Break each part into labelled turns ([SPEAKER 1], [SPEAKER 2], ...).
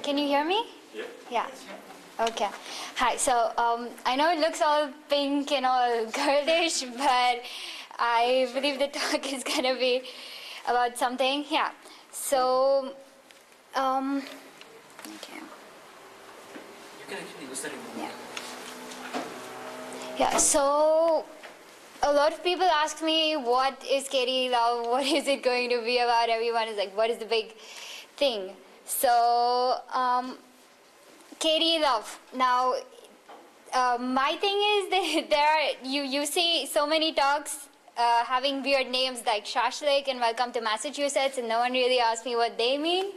[SPEAKER 1] Can you hear me?
[SPEAKER 2] Yeah.
[SPEAKER 1] Yeah. Okay. Hi. So I know it looks all pink and all girlish, but I believe the talk is going to be about something. Yeah. So, okay.
[SPEAKER 3] You can actually use the remote.
[SPEAKER 1] Yeah. Yeah. So a lot of people ask me, what is KDE Love? What is it going to be about? Everyone is like, what is the big thing? So KDE Love. Now, my thing is that you see so many talks having weird names like Shashlik and Welcome to Massachusetts, and no one really asks me what they mean.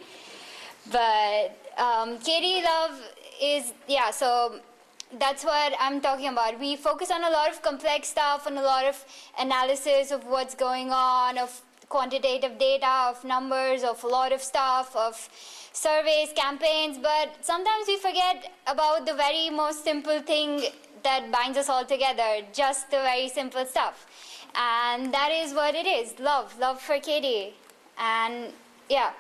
[SPEAKER 1] But KDE Love is, yeah, so that's what I'm talking about. We focus on a lot of complex stuff and a lot of analysis of what's going on, of quantitative data, of numbers, of a lot of stuff, of surveys, campaigns, but sometimes we forget about the very most simple thing that binds us all together, just the very simple stuff. And that is what it is, love for KDE. And yeah.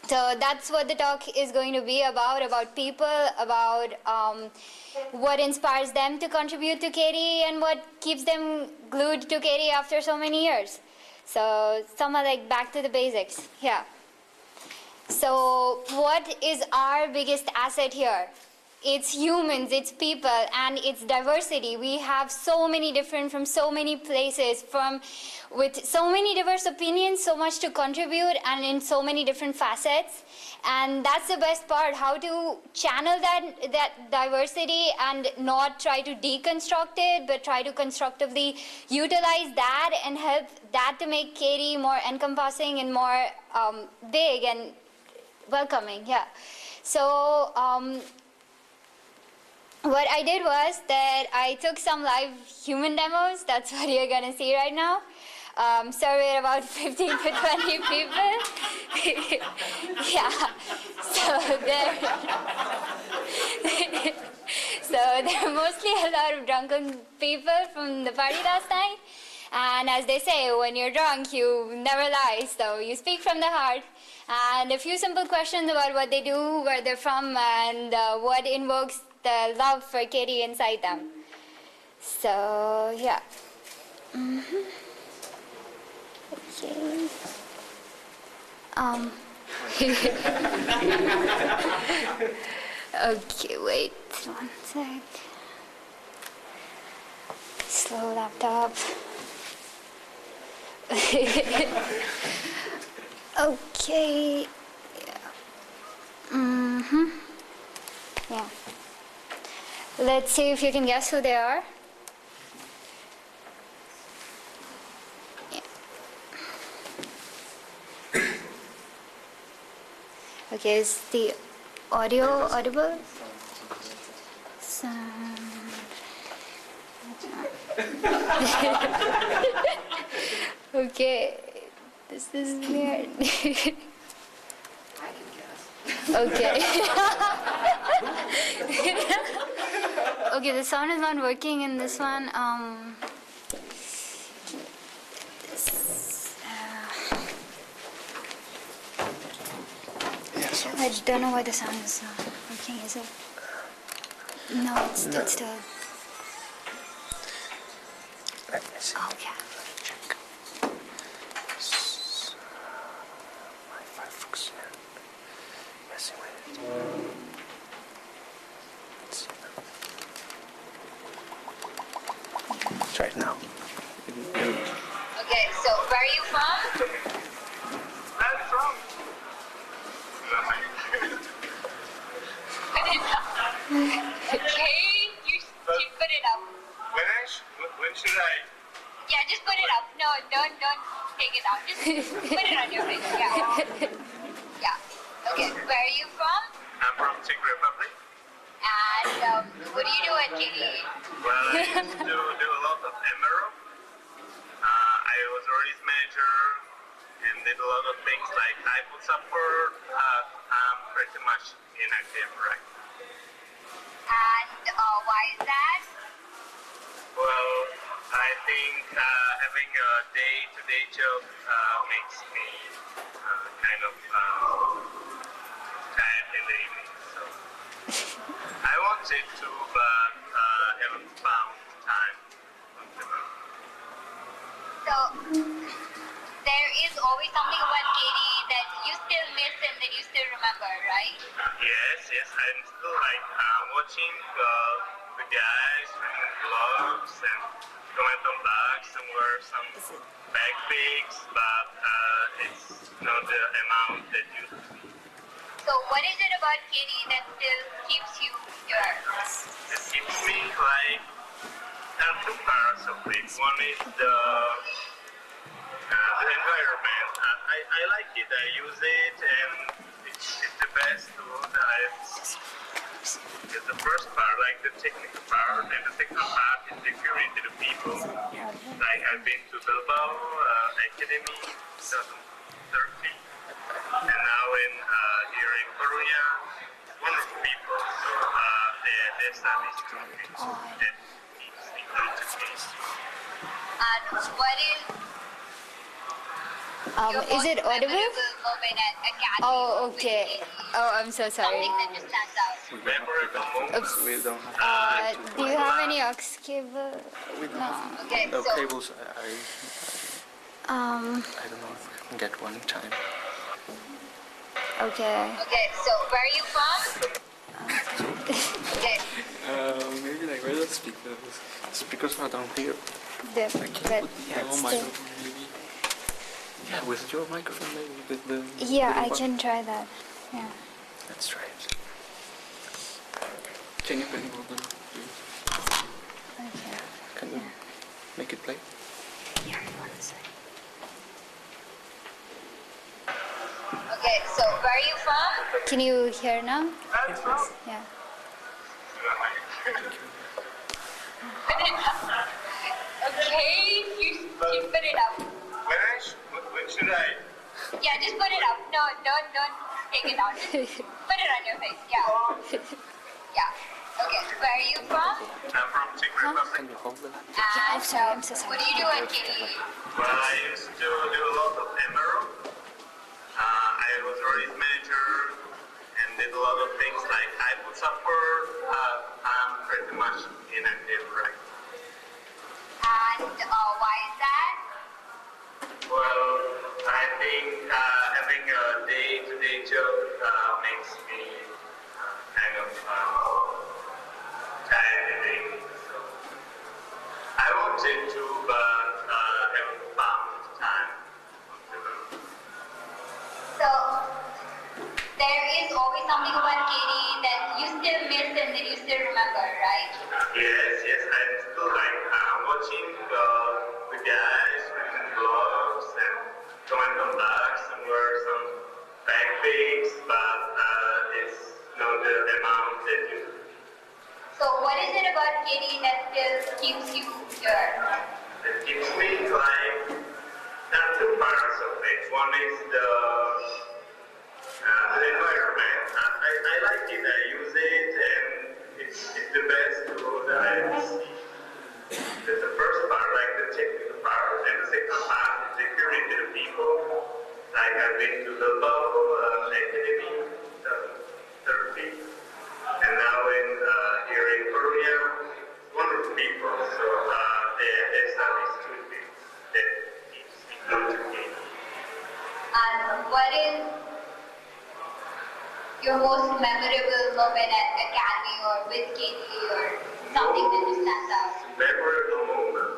[SPEAKER 1] So that's what the talk is going to be about people, about what inspires them to contribute to KDE and what keeps them glued to KDE after so many years. So somewhat like back to the basics, yeah. So what is our biggest asset here? It's humans, it's people, and it's diversity. We have so many different, from so many places, with so many diverse opinions, so much to contribute, and in so many different facets. And that's the best part, how to channel that diversity and not try to deconstruct it, but try to constructively utilize that and help that to make KDE more encompassing and more big and welcoming, yeah. So what I did was that I took some live human demos. That's what you're going to see right now. Surveyed about 15 to 20 people. Yeah. So there are mostly a lot of drunken people from the party last night. And as they say, when you're drunk, you never lie. So you speak from the heart. And a few simple questions about what they do, where they're from, and what invokes the love for KDE inside them. So, yeah. Okay. Okay, wait 1 sec. Slow laptop. Okay. Yeah. Yeah. Let's see if you can guess who they are. Yeah. Okay, is the audio audible? Sound. Okay, this is weird. Okay. Okay, the sound is not working in this one. I don't know why the sound is not working. Is it? No, it's still.
[SPEAKER 2] Let me see.
[SPEAKER 1] Okay.
[SPEAKER 2] Check. My Firefox messing with it. Let's see. Try it now.
[SPEAKER 1] Okay, so where are you from?
[SPEAKER 4] I'm from.
[SPEAKER 1] Okay, you put it up.
[SPEAKER 4] When should I?
[SPEAKER 1] Yeah, just put it up. No, don't take it out. Just put it on your face. Yeah. Yeah. Okay, where are you from?
[SPEAKER 4] I'm from Czech Republic.
[SPEAKER 1] And what do you do at KDE?
[SPEAKER 4] Well, I used to do a lot of MRO. I was a release manager and did a lot of things like iPod support. I'm pretty much inactive right now.
[SPEAKER 1] And why is that?
[SPEAKER 4] Well, I think having a day-to-day job makes me kind of tired in the evening. So I wanted to, but haven't found time.
[SPEAKER 1] So there is always something about KDE that you still miss and that you still remember, right?
[SPEAKER 4] Yes, I'm still like watching the guys with gloves and comment on bugs and wear some backpicks, but it's not the amount that used to be.
[SPEAKER 1] So what is it about KDE that still keeps you here?
[SPEAKER 4] It keeps me like, there are two parts of it. One is the environment. I like it, I use it, and it's the best tool that I've seen. It's the first part, like the technical part, and the second part is the community, the people. Like I've been to Bilbao, Akademy, 2013, and now here in Korea, wonderful people. So their studies that keeps me close to me.
[SPEAKER 1] And what
[SPEAKER 5] Is it audible?
[SPEAKER 1] moment at Academy
[SPEAKER 5] Oh, okay. Oh, I'm so sorry.
[SPEAKER 1] something that just stands out?
[SPEAKER 4] Memorable moment.
[SPEAKER 5] Oops.
[SPEAKER 2] We don't have
[SPEAKER 5] Do you have any aux cable?
[SPEAKER 1] Okay,
[SPEAKER 2] no
[SPEAKER 1] so
[SPEAKER 2] cables. I don't know if we can get one in time.
[SPEAKER 5] Okay.
[SPEAKER 1] so where are you from? Okay,
[SPEAKER 2] Maybe like where does speakers? Speakers are down here.
[SPEAKER 5] But
[SPEAKER 2] Your
[SPEAKER 5] still.
[SPEAKER 2] microphone maybe. Yeah, with your microphone maybe with the.
[SPEAKER 5] Yeah,
[SPEAKER 2] little
[SPEAKER 5] I
[SPEAKER 2] one.
[SPEAKER 5] can try that. Yeah.
[SPEAKER 2] Let's try it. Can you play more than please?
[SPEAKER 5] Okay.
[SPEAKER 2] Can you make it play?
[SPEAKER 5] Yeah, one second.
[SPEAKER 1] okay, so where are you from?
[SPEAKER 5] Can you hear now? Yeah.
[SPEAKER 1] Okay, you put it up.
[SPEAKER 4] When should I?
[SPEAKER 1] Yeah, just put it up. No, don't take it out. Just put it on your face. Yeah. Yeah. Okay, where are you from?
[SPEAKER 4] I'm from Czech Republic.
[SPEAKER 2] Can you hold the laptop?
[SPEAKER 1] And
[SPEAKER 5] sorry, I'm so sorry.
[SPEAKER 1] what do you do at KDE?
[SPEAKER 4] Well, I used to do a lot of MRO. I was release manager and did a lot of things like iPod support. I'm pretty much inactive right now.
[SPEAKER 1] And why is that?
[SPEAKER 4] Well, I think having a day-to-day job makes me kind of tired in the evening. So I wanted to, but haven't found time.
[SPEAKER 1] So there is always something about KDE that you still miss and that you still remember, right?
[SPEAKER 4] Yes, I'm still like watching the guys with gloves and comment on bugs and wear some backpicks, but it's not the amount that you.
[SPEAKER 1] So what is it about KDE that still keeps you here?
[SPEAKER 4] It keeps me like, there are two parts of it. One is the environment. I like it, I use it, and it's the best tool that I've seen. That's the first part, like the technical part, and the second part is the community, the people. Like I've been to Bilbao, Akademy, 2013, and now here in Korea, wonderful people. So their studies too big that keeps me close to me.
[SPEAKER 1] And what is your most memorable moment at Academy or with KDE or something that just stands out?
[SPEAKER 4] Memorable moment.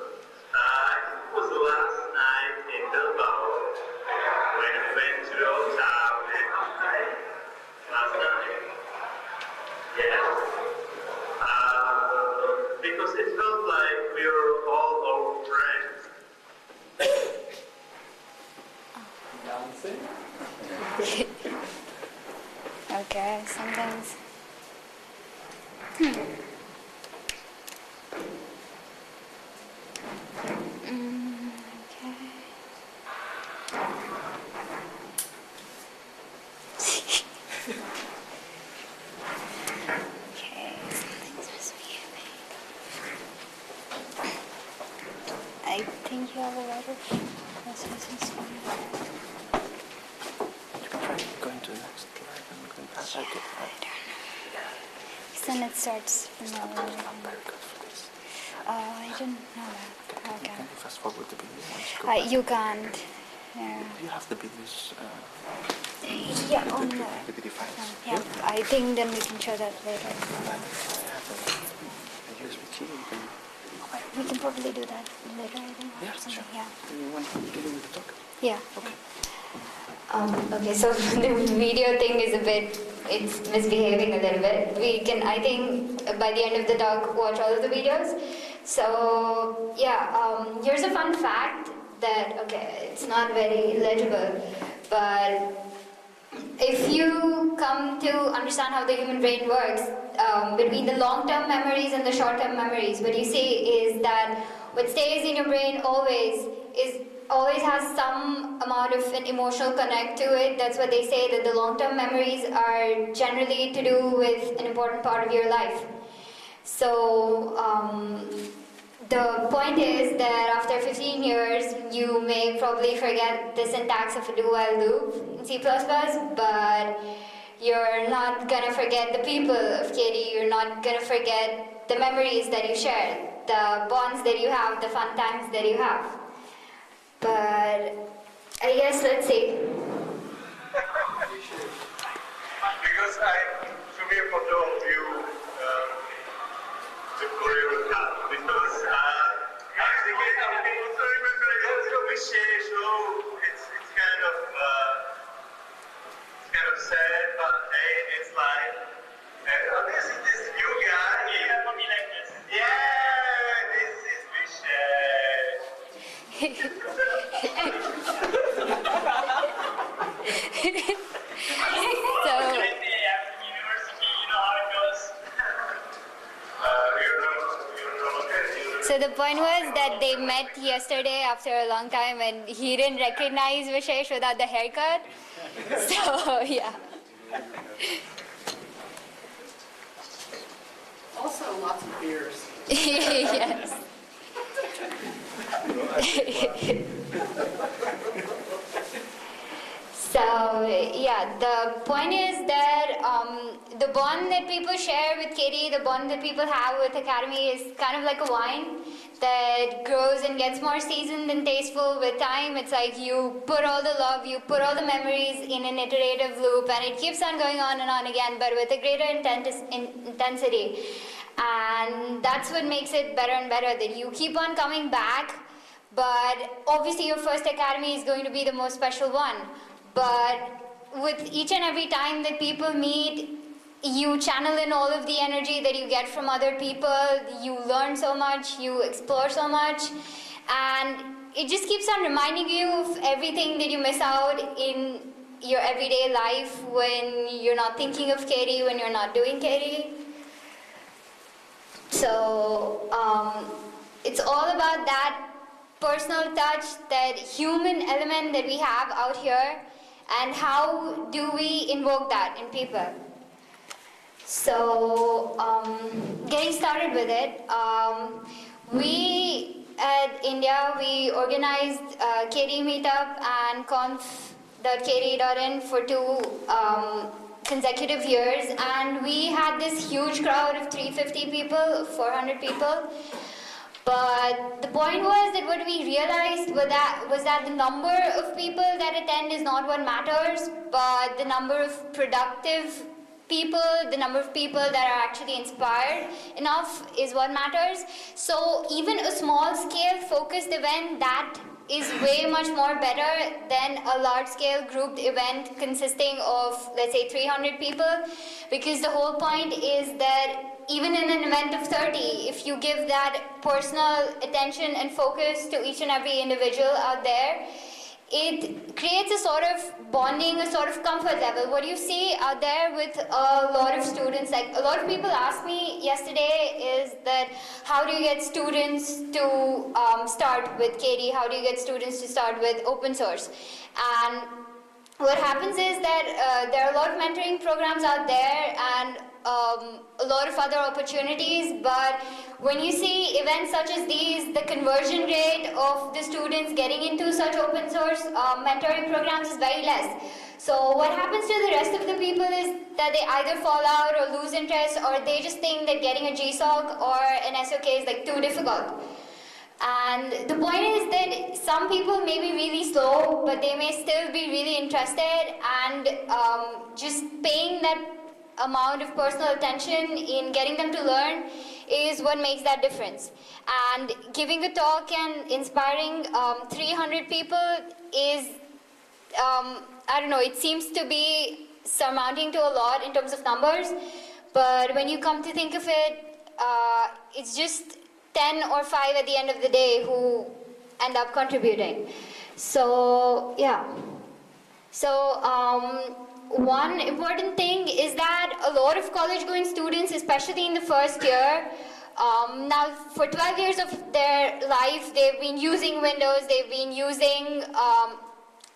[SPEAKER 4] It was the last night in Bilbao when we went to the old town and last night. Yeah. Because it felt like we were all old friends.
[SPEAKER 5] Okay, sometimes. Okay. Okay, something's misbehaving. I think you have a lot of messages.
[SPEAKER 2] You can try going to the next slide and going back. circuit, right?
[SPEAKER 5] Then it starts from
[SPEAKER 2] I'm very good for this.
[SPEAKER 5] Oh, I didn't know that. Okay.
[SPEAKER 2] Can you fast forward the video once you go back?
[SPEAKER 5] You can't. Yeah.
[SPEAKER 2] Do you have the videos?
[SPEAKER 5] Yeah, on the.
[SPEAKER 2] The video files?
[SPEAKER 5] Yeah, I think then we can show that later.
[SPEAKER 2] I have a USB key. You can...
[SPEAKER 5] We can probably do that later, I think.
[SPEAKER 2] Yeah,
[SPEAKER 5] or something.
[SPEAKER 2] sure.
[SPEAKER 5] Yeah.
[SPEAKER 2] Do you want to continue with the talk?
[SPEAKER 5] Yeah.
[SPEAKER 2] Okay.
[SPEAKER 1] Okay, so the video thing is it's misbehaving a little bit. We can, I think, by the end of the talk, watch all of the videos. So, yeah, here's a fun fact that, okay, it's not very legible, but if you come to understand how the human brain works, between the long-term memories and the short-term memories, what you see is that what stays in your brain always has some amount of an emotional connect to it. That's what they say, that the long-term memories are generally to do with an important part of your life. So the point is that after 15 years, you may probably forget the syntax of a do-while loop in C++, but you're not gonna forget the people of KDE. You're not gonna forget the memories that you shared, the bonds that you have, the fun times that you have. But I guess, let's see.
[SPEAKER 4] Because to me, for all of you, the career will have. Because I'm thinking how people also remember it's a cliche show. It's kind of sad, but hey, it's like, oh, this is this new guy. Yeah, for me like this. Yeah, this is Vishay.
[SPEAKER 1] So the point was that they met yesterday after a long time and he didn't recognize Vishesh without the haircut. So, yeah.
[SPEAKER 3] Also, lots of beers.
[SPEAKER 1] Yes. So, yeah, the point is that the bond that people share with KDE, the bond that people have with Akademy is kind of like a wine that grows and gets more seasoned and tasteful with time. It's like you put all the love, you put all the memories in an iterative loop, and it keeps on going on and on again, but with a greater intensity. And that's what makes it better and better, that you keep on coming back, but obviously your first Akademy is going to be the most special one. But with each and every time that people meet, you channel in all of the energy that you get from other people, you learn so much, you explore so much, and it just keeps on reminding you of everything that you miss out in your everyday life when you're not thinking of KDE, when you're not doing KDE. So it's all about that personal touch, that human element that we have out here, and how do we invoke that in people. So getting started with it, we at India, we organized KDE Meetup and conf.kde.in for 2 consecutive years, and we had this huge crowd of 350 people, 400 people. But the point was that what we realized was that the number of people that attend is not what matters, but the number of productive people, the number of people that are actually inspired enough is what matters. So even a small scale focused event, that is way much more better than a large scale grouped event consisting of, let's say, 300 people, because the whole point is that even in an event of 30, if you give that personal attention and focus to each and every individual out there, it creates a sort of bonding, a sort of comfort level. What you see out there with a lot of students, like a lot of people asked me yesterday, is that how do you get students to start with KDE? How do you get students to start with open source? And what happens is that there are a lot of mentoring programs out there and a lot of other opportunities, but when you see events such as these, the conversion rate of the students getting into such open source mentoring programs is very less. So what happens to the rest of the people is that they either fall out or lose interest, or they just think that getting a GSOC or an SOK is like too difficult. And the point is that some people may be really slow, but they may still be really interested, and just paying that amount of personal attention in getting them to learn is what makes that difference. And giving a talk and inspiring 300 people is, I don't know, it seems to be surmounting to a lot in terms of numbers, but when you come to think of it, it's just 10 or 5 at the end of the day who end up contributing. So, yeah. So, one important thing is that a lot of college-going students, especially in the first year, now for 12 years of their life, they've been using Windows, they've been using,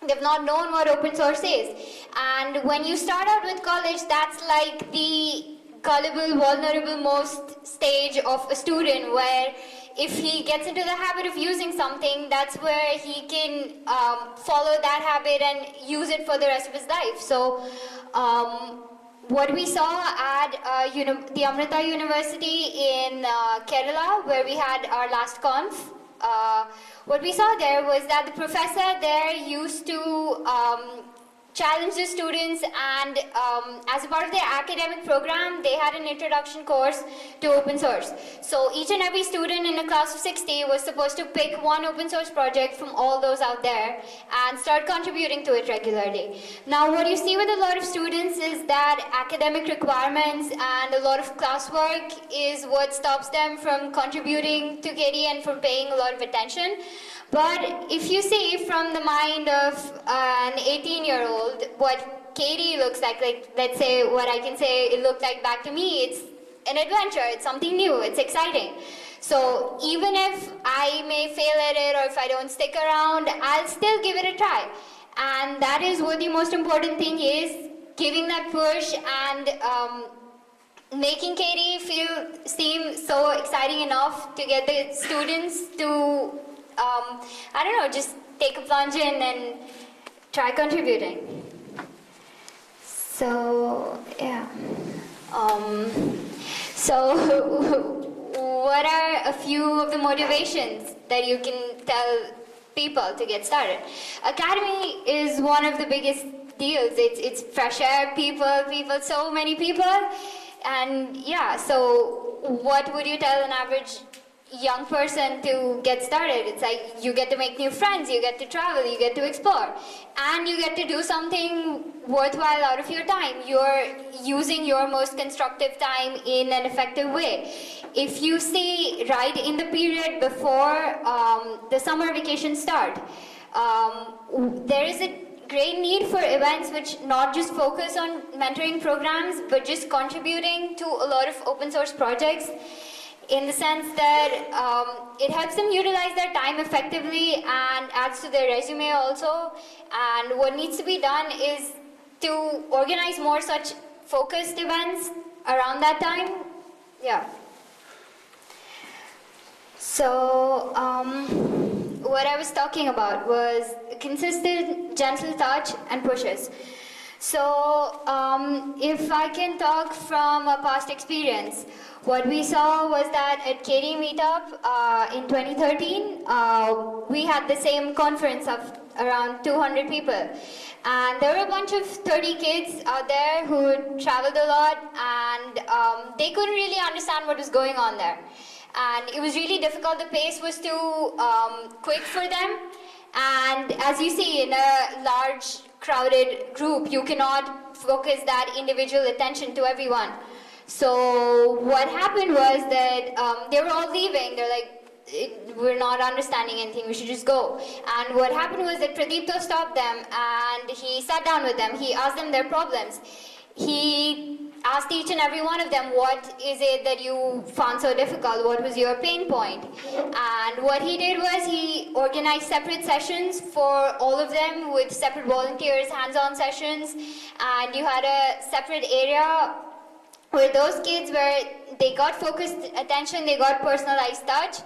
[SPEAKER 1] they've not known what open source is. And when you start out with college, that's like the gullible, vulnerable most stage of a student, where if he gets into the habit of using something, that's where he can follow that habit and use it for the rest of his life. So what we saw at the Amrita University in Kerala, where we had our last conf, what we saw there was that the professor there used to challenge the students, and as a part of their academic program, they had an introduction course to open source. So each and every student in a class of 60 was supposed to pick one open source project from all those out there and start contributing to it regularly. Now what you see with a lot of students is that academic requirements and a lot of classwork is what stops them from contributing to KDE and from paying a lot of attention. But if you see from the mind of an 18-year-old what KDE looks like let's say what I can say it looked like back to me, it's an adventure, it's something new, it's exciting. So even if I may fail at it, or if I don't stick around, I'll still give it a try. And that is what the most important thing is, giving that push and making KDE seem so exciting enough to get the students to I don't know, just take a plunge in and try contributing. So, yeah. So, what are a few of the motivations that you can tell people to get started? Akademy is one of the biggest deals. It's fresh air, people, so many people. And yeah, so what would you tell an average young person to get started? It's like you get to make new friends, you get to travel, you get to explore, and you get to do something worthwhile out of your time. You're using your most constructive time in an effective way. If you see right in the period before the summer vacation start, there is a great need for events which not just focus on mentoring programs, but just contributing to a lot of open source projects, in the sense that it helps them utilize their time effectively and adds to their resume also. And what needs to be done is to organize more such focused events around that time. Yeah. So what I was talking about was consistent, gentle touch and pushes. So if I can talk from a past experience, what we saw was that at KDE Meetup in 2013, we had the same conference of around 200 people. And there were a bunch of 30 kids out there who traveled a lot, and they couldn't really understand what was going on there. And it was really difficult. The pace was too quick for them. And as you see, in a large, crowded group, you cannot focus that individual attention to everyone. So what happened was that they were all leaving. They're like, we're not understanding anything, we should just go. And what happened was that Pradeepto stopped them and he sat down with them. He asked them their problems. He asked each and every one of them, what is it that you found so difficult? What was your pain point? And what he did was he organized separate sessions for all of them with separate volunteers, hands-on sessions. And you had a separate area where those kids where they got focused attention, they got personalized touch,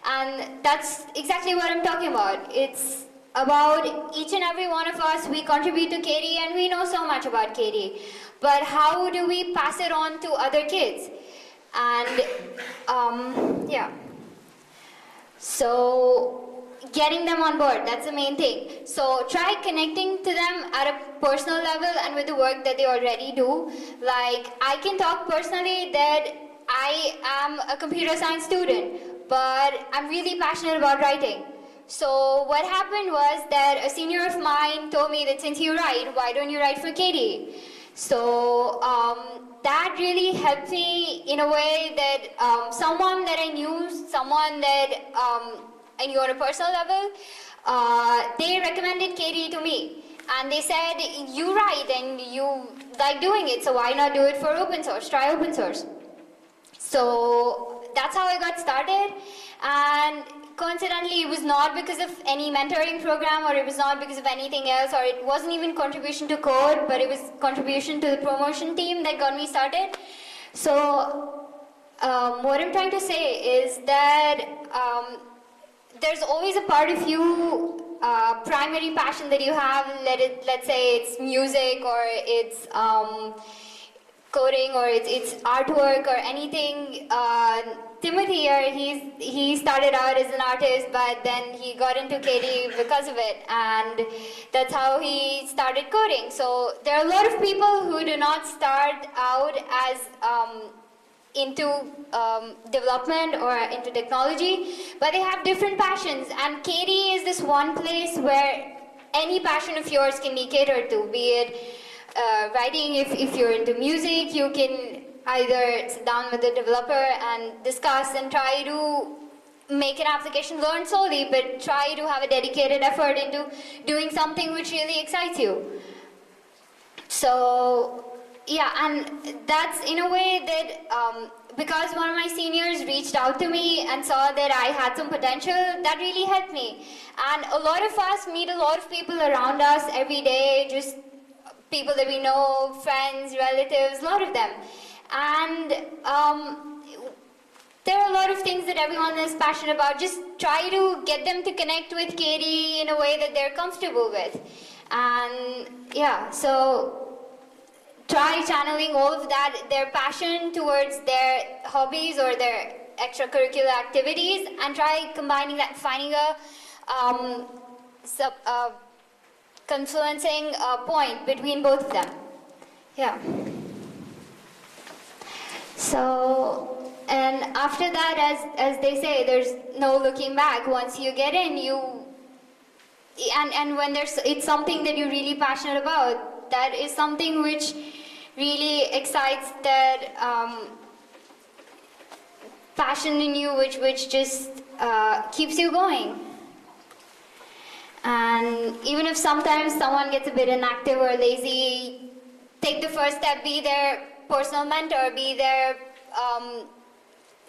[SPEAKER 1] and that's exactly what I'm talking about. It's about each and every one of us, we contribute to KDE and we know so much about KDE. But how do we pass it on to other kids? And yeah. So getting them on board, that's the main thing. So try connecting to them at a personal level and with the work that they already do. Like, I can talk personally that I am a computer science student, but I'm really passionate about writing. So what happened was that a senior of mine told me that since you write, why don't you write for KDE? So that really helped me in a way that someone that I knew, someone that I knew on a personal level, they recommended KDE to me. And they said, you write and you like doing it, so why not do it for open source? Try open source. So that's how I got started. And coincidentally, it was not because of any mentoring program, or it was not because of anything else, or it wasn't even contribution to code, but it was contribution to the promotion team that got me started. So what I'm trying to say is that there's always a part of you, primary passion that you have, let's say it's music, or it's coding, or it's artwork, or anything. Timothy here, he started out as an artist, but then he got into KDE because of it, and that's how he started coding. So there are a lot of people who do not start out as into development or into technology, but they have different passions, and KDE is this one place where any passion of yours can be catered to, be it writing. If you're into music, you can either sit down with the developer and discuss and try to make an application learn slowly, but try to have a dedicated effort into doing something which really excites you. So yeah, and that's in a way that because one of my seniors reached out to me and saw that I had some potential, that really helped me. And a lot of us meet a lot of people around us every day, just people that we know, friends, relatives, a lot of them. And there are a lot of things that everyone is passionate about. Just try to get them to connect with KDE in a way that they're comfortable with. And yeah, so try channeling all of that, their passion towards their hobbies or their extracurricular activities, and try combining that, finding a confluencing point between both of them. Yeah. So, and after that, as they say, there's no looking back. Once you get in, and when it's something that you're really passionate about, that is something which really excites that passion in you, which just keeps you going. And even if sometimes someone gets a bit inactive or lazy, take the first step, be their personal mentor, be their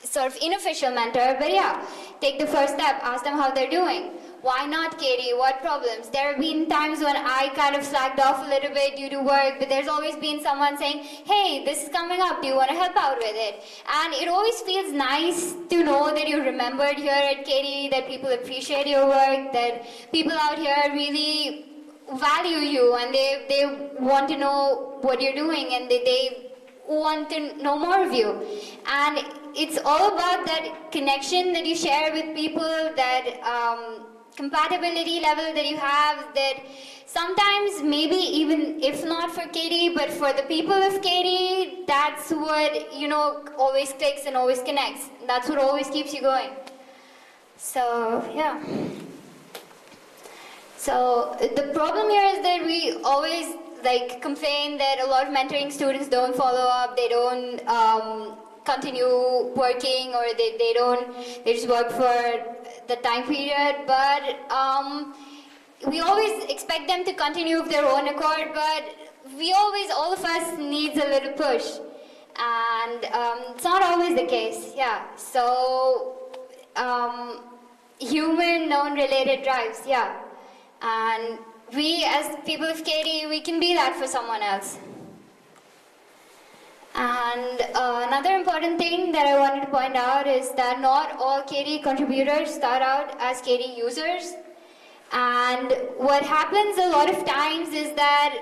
[SPEAKER 1] sort of unofficial mentor, but yeah, take the first step, ask them how they're doing. Why not KDE? What problems? There have been times when I kind of slacked off a little bit due to work, but there's always been someone saying, hey, this is coming up, do you want to help out with it? And it always feels nice to know that you're remembered here at KDE, that people appreciate your work, that people out here really value you, and they want to know what you're doing, and they want to know more of you. And it's all about that connection that you share with people, that compatibility level that you have, that sometimes maybe even if not for KDE, but for the people of KDE, that's what, always clicks and always connects. That's what always keeps you going. So, yeah. So, the problem here is that we always complain that a lot of mentoring students don't follow up, they don't continue working, or they just work for the time period, but we always expect them to continue of their own accord, but all of us needs a little push, and it's not always the case, yeah. So human non-related drives, yeah, and we as people of KDE, we can be that for someone else. And another important thing that I wanted to point out is that not all KDE contributors start out as KDE users. And what happens a lot of times is that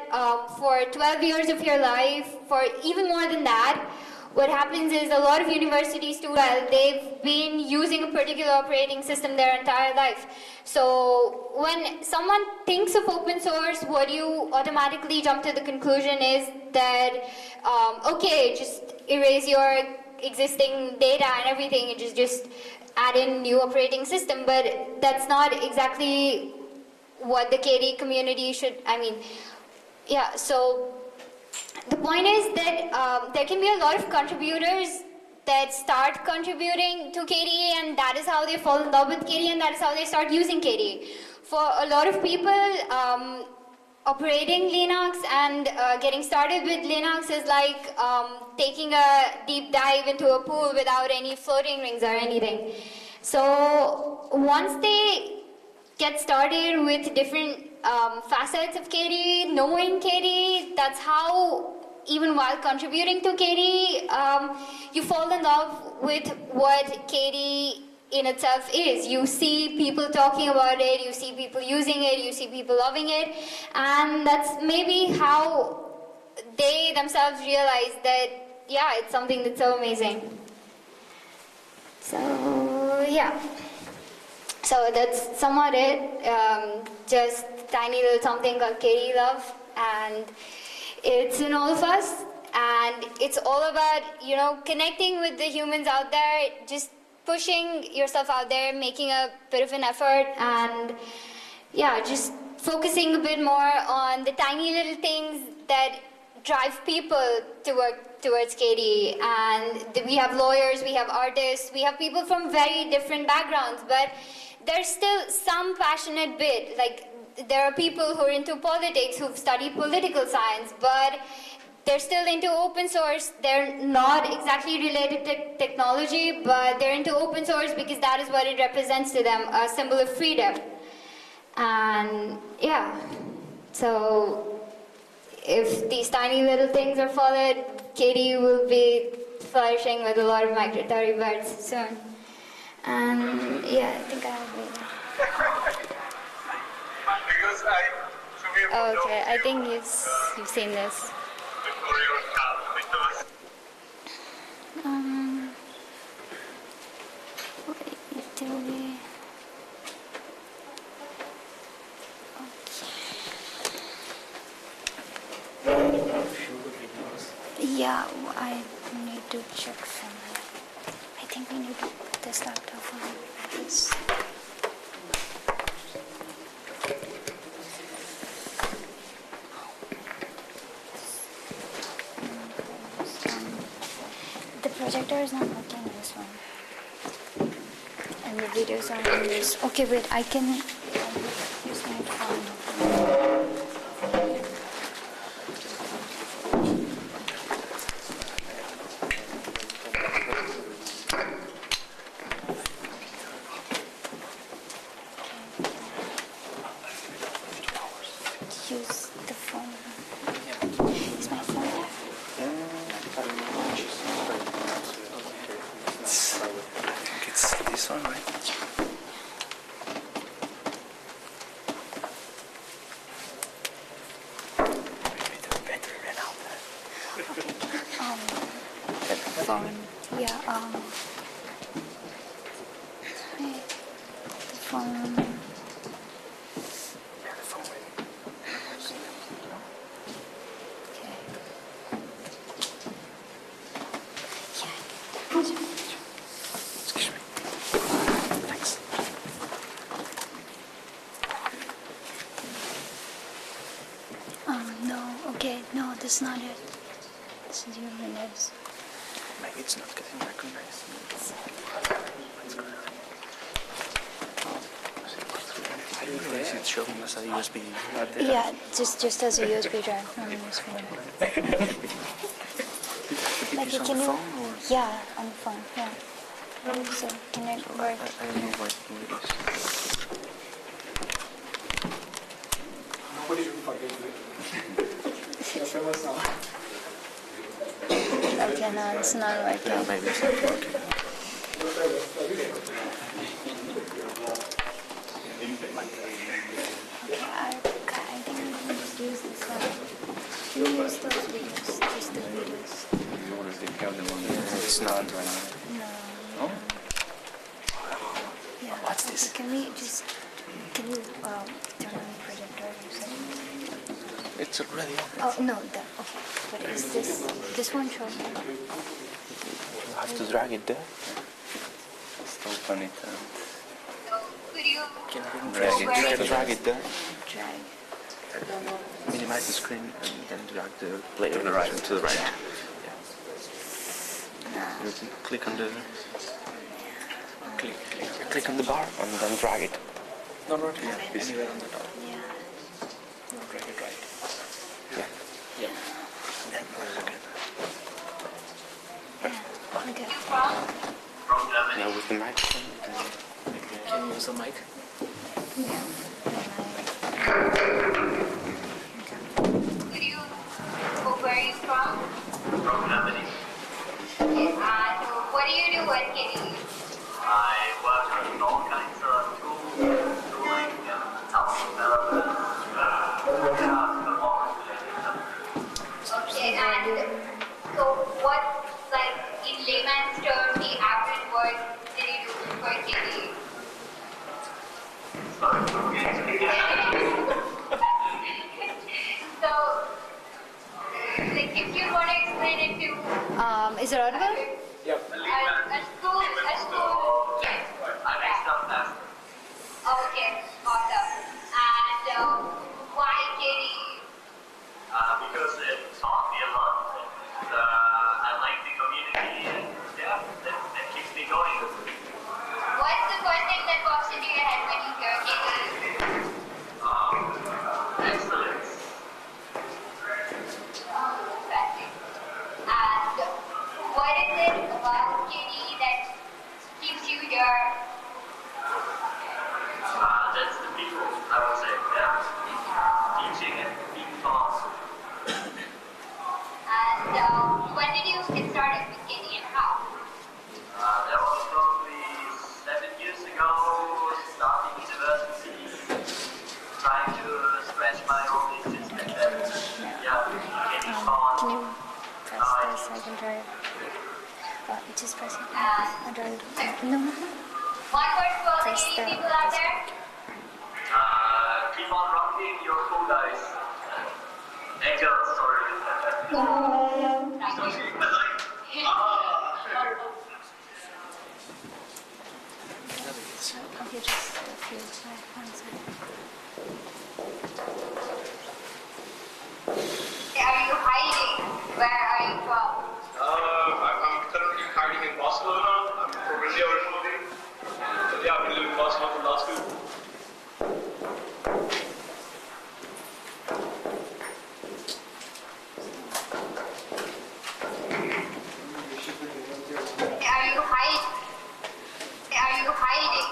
[SPEAKER 1] for 12 years of your life, for even more than that, what happens is a lot of university students, they've been using a particular operating system their entire life. So when someone thinks of open source, what you automatically jump to the conclusion is that, okay, just erase your existing data and everything, and just add in new operating system. But that's not exactly what the KDE community should, yeah, so the point is that there can be a lot of contributors that start contributing to KDE, and that is how they fall in love with KDE, and that is how they start using KDE. For a lot of people, operating Linux and getting started with Linux is like taking a deep dive into a pool without any floating rings or anything. So once they get started with different facets of KDE, knowing KDE, that's how, even while contributing to KDE, you fall in love with what KDE in itself is. You see people talking about it, you see people using it, you see people loving it, and that's maybe how they themselves realize that, yeah, it's something that's so amazing. So, yeah. So that's somewhat it. Just tiny little something called KDE love, and it's in all of us, and it's all about, you know, connecting with the humans out there, just pushing yourself out there, making a bit of an effort, and yeah, just focusing a bit more on the tiny little things that drive people to work towards KDE. And we have lawyers, we have artists, we have people from very different backgrounds, but there's still some passionate bit. Like, there are people who are into politics, who've studied political science, but they're still into open source. They're not exactly related to technology, but they're into open source because that is what it represents to them, a symbol of freedom. And yeah, so if these tiny little things are followed, KDE will be flourishing with a lot of migratory birds soon. And yeah, I think I have it. Oh, okay, I think you've seen this. Wait, do we? Yeah, I need to check somewhere. I think we need to put this laptop on this. The projector is not working on this one. And the videos are on this. Okay, wait, I can use my phone. Use the phone. Is my phone there?
[SPEAKER 2] I think it's this one, right? Maybe the battery ran out.
[SPEAKER 1] The phone. Yeah, wait, the phone.
[SPEAKER 2] Yeah, the phone went. Excuse me. Thanks.
[SPEAKER 1] No, okay, no, that's not it. This is your Windows.
[SPEAKER 2] Maybe it's not getting recognized. Let's go. I didn't realize it's showing us a USB.
[SPEAKER 1] Yeah, just as a USB drive, not a USB drive. Like,
[SPEAKER 2] Is it on
[SPEAKER 1] can
[SPEAKER 2] the
[SPEAKER 1] you?
[SPEAKER 2] phone or?
[SPEAKER 1] Yeah, on the phone. Yeah. So can it work?
[SPEAKER 2] I don't know what it is.
[SPEAKER 1] Okay, no, it's not working.
[SPEAKER 2] Yeah, maybe it's not working. It's not right now.
[SPEAKER 5] No.
[SPEAKER 2] Oh?
[SPEAKER 5] Yeah.
[SPEAKER 2] What's this?
[SPEAKER 5] Can you turn on the projector?
[SPEAKER 2] It's already on.
[SPEAKER 5] Oh no, okay. But is this one showing?
[SPEAKER 2] You have to drag it there. Just open it and
[SPEAKER 1] Could you
[SPEAKER 2] drag it. You can drag it there.
[SPEAKER 5] Drag.
[SPEAKER 2] Minimize the screen and then drag the player to the right. To the right. Yeah. You can click on the click on the bar and then drag it. No, yeah, anywhere on the top.
[SPEAKER 5] Yeah.
[SPEAKER 2] Drag it right. Yeah. Yeah. Then again.
[SPEAKER 5] Okay.
[SPEAKER 2] Now with the microphone. Can you use the mic?
[SPEAKER 5] Yeah.
[SPEAKER 1] Could you, where are you from?
[SPEAKER 4] From Germany.
[SPEAKER 1] Okay, and what do you do at KDE?
[SPEAKER 4] I work on all kinds of tools, like help developers,
[SPEAKER 1] Okay, and so what, like, in layman's terms, the average work did you do for KDE? So, like, if you want to explain it to
[SPEAKER 5] Is it audible?
[SPEAKER 1] a school, yes.
[SPEAKER 4] I make stuff fast.
[SPEAKER 1] Okay, awesome. And why KDE?
[SPEAKER 4] Because it taught me a lot. I like the community, and yeah, that keeps me going.
[SPEAKER 1] What's the first thing that pops into your head when you hear KDE?
[SPEAKER 4] Excellence.
[SPEAKER 1] Fantastic. And what is it about KDE that keeps you here?
[SPEAKER 4] That's the people, I would say. Yeah. Teaching and being taught.
[SPEAKER 1] And when did you get started with KDE and how?
[SPEAKER 4] That was probably 7 years ago, starting university, trying to stretch my own existence. Yeah, getting fun.
[SPEAKER 5] Can you press this? I can try it. Just press it. I don't. No.
[SPEAKER 1] One word for the
[SPEAKER 5] Press
[SPEAKER 1] KDE
[SPEAKER 5] the-
[SPEAKER 1] people out there?
[SPEAKER 4] Keep on rocking, you're cool guys. And girls, sorry.
[SPEAKER 5] Okay, just a few seconds.
[SPEAKER 1] Are you hiding? Where are you from?
[SPEAKER 6] I'm currently hiding in Barcelona. I'm from India originally. So yeah, I've been living in Barcelona for the last 2.
[SPEAKER 1] Are you hiding? Are you hiding?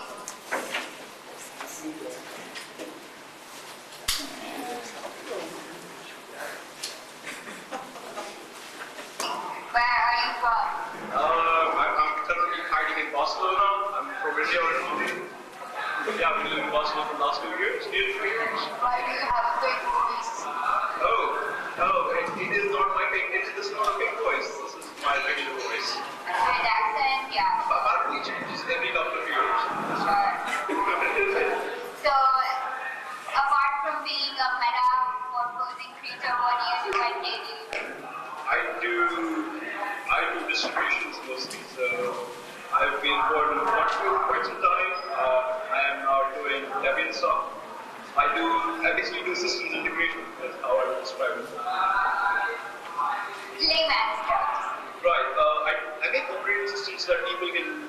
[SPEAKER 1] Where are you from?
[SPEAKER 6] I'm currently hiding in Barcelona. I'm from India originally. So yeah, I've been living in Barcelona for the last 2 years, nearly 3 years.
[SPEAKER 1] Why do you have a great voice?
[SPEAKER 6] It is not my big, this is not a big voice. This is my regular voice.
[SPEAKER 1] And accent, yeah.
[SPEAKER 6] But apparently it changes every couple of years.
[SPEAKER 1] Sure. So, apart from being a metamorphosing creature, what do you do at KDE?
[SPEAKER 6] I do distributions mostly, so I've been involved in Portugal for quite some time. I am now doing Debian stuff. I basically do systems integration, that's how I would describe it.
[SPEAKER 1] Layman's terms.
[SPEAKER 6] Right, I make operating systems that people can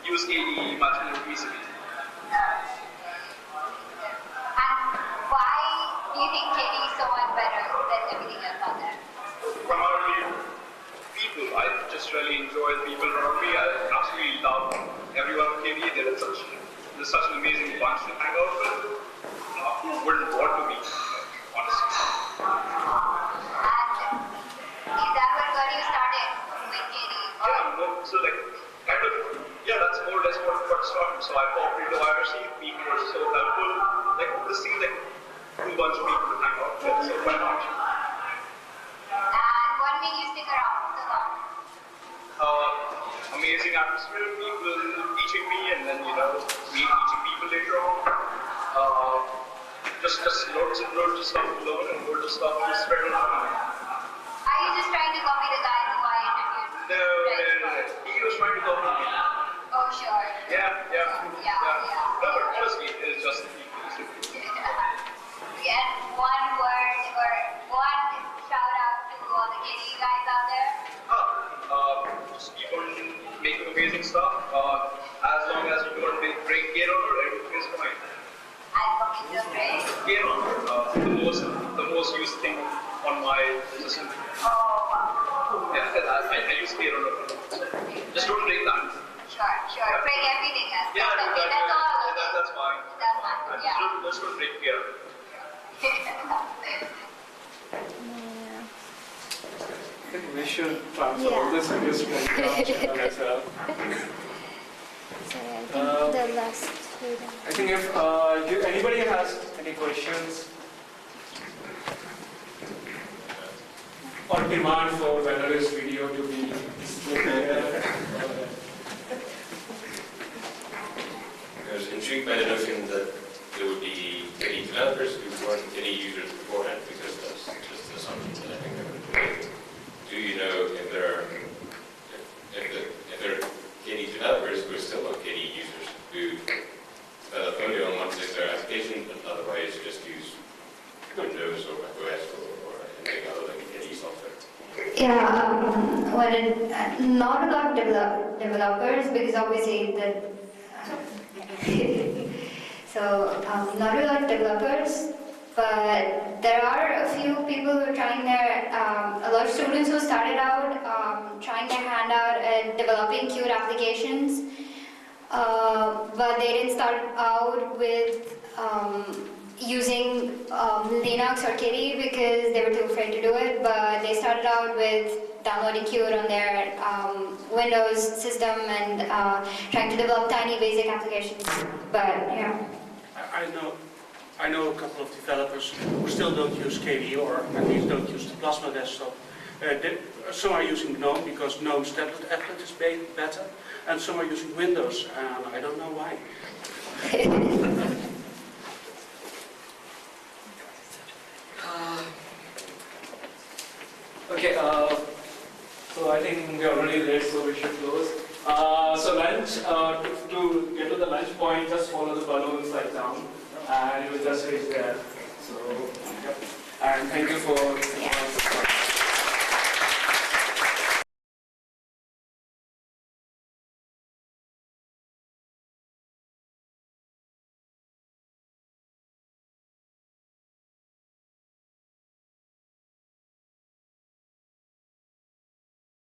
[SPEAKER 6] use KDE much more easily.
[SPEAKER 1] And why do you think KDE is so much better than everything else out there?
[SPEAKER 6] Primarily people, I just really enjoy the people around me. I absolutely love everyone at KDE. There's such an amazing bunch to hang out with. Who wouldn't want to meet, honestly.
[SPEAKER 1] And is that what got you started with KDE?
[SPEAKER 6] So that's more or less what started. So I popped into IRC, people were so helpful. This seems like a cool bunch of people to hang out with, so why not?
[SPEAKER 1] And what made you stick around so long?
[SPEAKER 6] just loads and loads of stuff to learn and loads of stuff to spread around.
[SPEAKER 1] Are you just trying to copy the guy who I interviewed?
[SPEAKER 6] No. He was trying to copy me.
[SPEAKER 1] Oh, sure.
[SPEAKER 6] Yeah. No, but honestly, it's just
[SPEAKER 1] And one word or one shout out to all the KDE guys out there.
[SPEAKER 6] just keep on making amazing stuff. As long as you don't break K-Runner, everything is fine.
[SPEAKER 1] I'm fucking so great.
[SPEAKER 6] K-Runner, the most used thing on my system.
[SPEAKER 1] Oh, wow.
[SPEAKER 6] Yeah, I use K-Runner. Just don't break that.
[SPEAKER 1] Sure. Break everything else.
[SPEAKER 6] Yeah,
[SPEAKER 1] that's okay. That's all.
[SPEAKER 6] that's fine.
[SPEAKER 1] That's fine. Yeah.
[SPEAKER 6] Just don't break K-Runner.
[SPEAKER 7] I think we should transfer all this videos to the as well.
[SPEAKER 5] Sorry, I think the last video.
[SPEAKER 7] I think if anybody has any questions or demand for whether this video to be displayed.
[SPEAKER 8] I was intrigued by the notion that there would be KDE developers who weren't KDE users beforehand, because that's just an assumption that I think that would be made. Do you know if there are KDE developers who are still not KDE users, who develop only on one particular application, but otherwise just use Windows or macOS or anything other than KDE software?
[SPEAKER 1] Yeah, not a lot of developers, because obviously not a lot of developers, but there are a few people who are trying a lot of students who started out trying their hand out at developing cute applications, but they didn't start out with using Linux or KDE because they were too afraid to do it, but they started out with downloading Qt on their Windows system and trying to develop tiny basic applications. But yeah.
[SPEAKER 9] I know a couple of developers who still don't use KDE, or at least don't use the Plasma desktop. Some are using GNOME because GNOME's tablet applet is better, and some are using Windows, and I don't know why.
[SPEAKER 7] Okay, so I think we are already late, so we should close. So lunch, to get to the lunch point, just follow the balloons like down, and you will just reach there. So, and thank you for